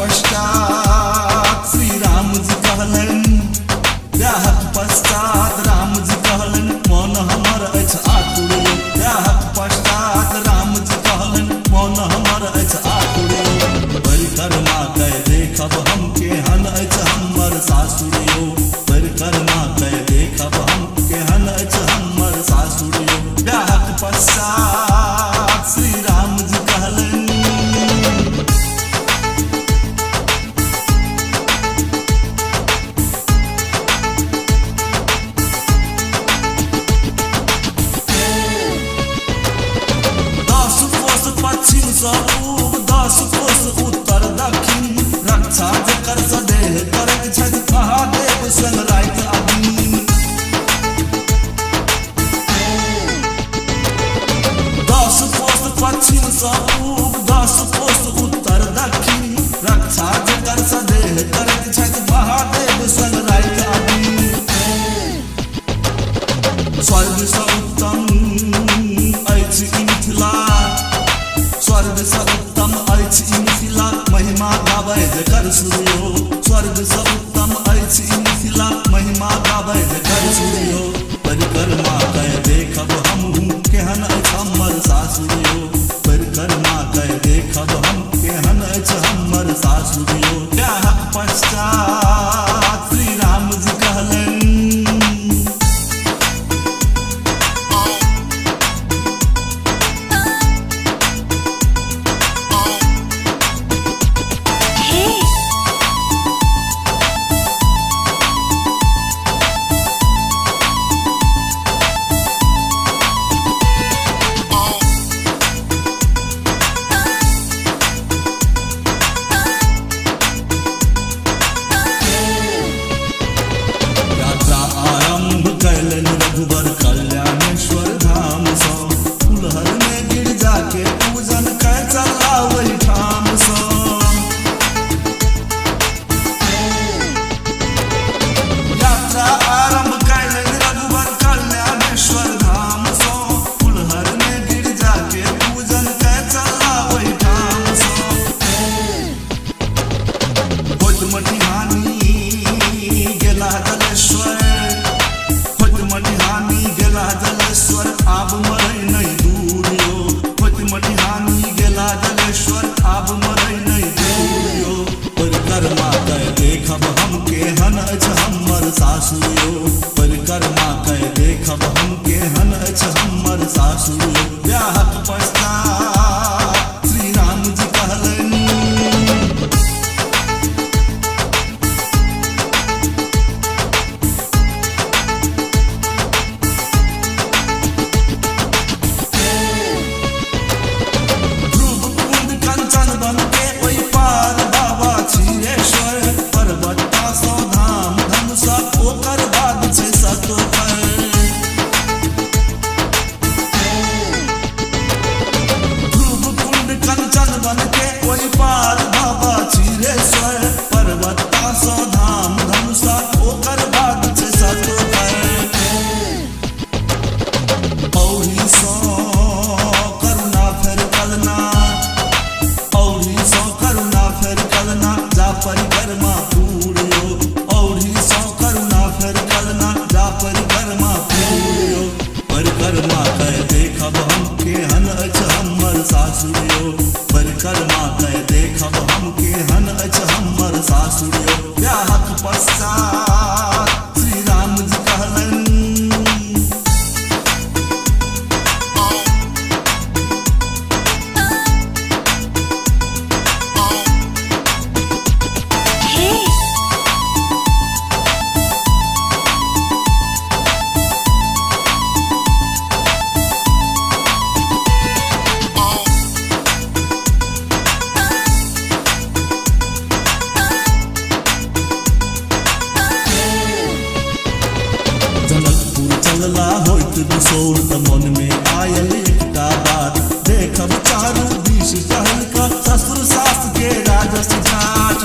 पश्चात श्री राम जी कहलन, ब्याहक पश्चात राम जी कहलन, मन हमर अछि आतुर। ब्याहक पश्चात राम जी कहलन, मन हमर अछि आतुर। परिक्रमा कय देखब हम केहन अछि हमर सासुरियो। परिक्रमा कय देखब हम केहन अछि हमर सासुरियो। ब्याहक पश्चात श्री राम जी कहलन, पश्चिम सँ पूब 10 कोस उत्तर दक्षिण, रक्षा जकर सदेह करैत छथि महादेव संग राति अग्नि। 10 कोस पश्चिम सँ पूब 10 कोस उत्तर दक्षिण, रक्षा जकर सदेह करैत छथि महादेव संग राति अग्नि। स्वर्ग सँ उत्तम अछि ई मिथिला, स्वर्ग सँ उत्तम अछि ई मिथिला, महिमा गाबै जकर सूर्यो। स्वर्ग सँ उत्तम अछि ई मिथिला, महिमा गाबै जकर सूर्यो। परिक्रमा कय देखब हमहूँ केहन अछि हमर सासुरियो। परिक्रमा कय देखब हम केहन अछि हमर सासुरियो। ब्याहक पश्चात श्री राम जी कहलन, रघुबर कल्याणेश्वर धाम सँ, फुलहर में गिरजा के पूजन कय चला वही ठाम सँ। यात्रा आरंभ कयलनि रघुबर कल्याणेश्वर धाम सँ, फुलहर में गिरजा के पूजन कय चला वही ठाम सँ। होइत मटिहानी गेला जलेश्वर, मटिहानी गेला जलेश्वर, आब मरै नहि दूर यो। होइत मटिहानी गेला जलेश्वर, आब मरै नहि दूर यो। परिक्रमा कय देखब हम केहन अछि हमर सासुरियो। परिक्रमा कय देखब हम केहन अछि हमर सासुरियो। ब्याहक पश्चात श्री राम जी कहलन, परिक्रमा पूरियो। औरी सौ करुणा फेर कलना, जा परिक्रमा पूरियो। परिक्रमा कय देखब हम केहन अछि हमर सासुरियो। परिक्रमा कय देखब हम केहन अछि हमर सासुरियो। ब्याहक पश्चात श्री राम जी कहलन, चलला होइत बिसोर त मन में आयल एकटा बात, देखब चारू दिस टहल क ससुर सास के राजस ठाठ।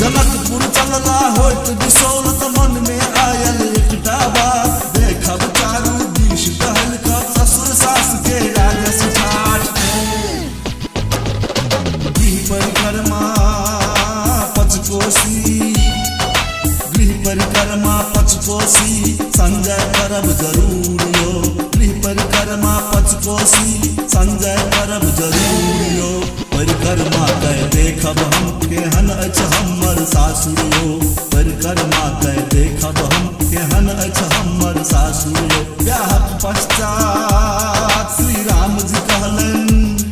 जनकपुर चलला होइत बिसोर त मन में आयल एकटा बात, देखब चारू दिस टहल क ससुर सास के राजस ठाठ। कोसी संजय करब जरूरियो परिक्रमा कह देखब हम केहन अछि हमर सासुरियो परिक्रमा कह देखब हम केहन अछि हमर सासुरियो ब्याहक पश्चात श्री राम जी कहलनि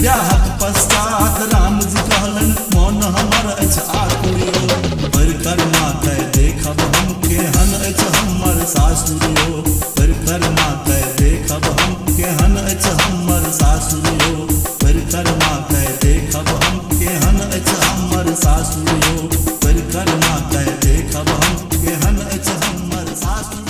ब्याहक पश्चात राम जी कहलनि मन हमर अछि आकुरियो परिक्रमा कह देखब हम केहन अछि हमर सासुरियो परिक्रमा कह देखब हम केहन अछि हमर सासुरियो परिक्रमा कह देखब हम केहन अछि हमर सासुरियो परिक्रमा कह देखब हम केहन अछि हमर सासुरियो।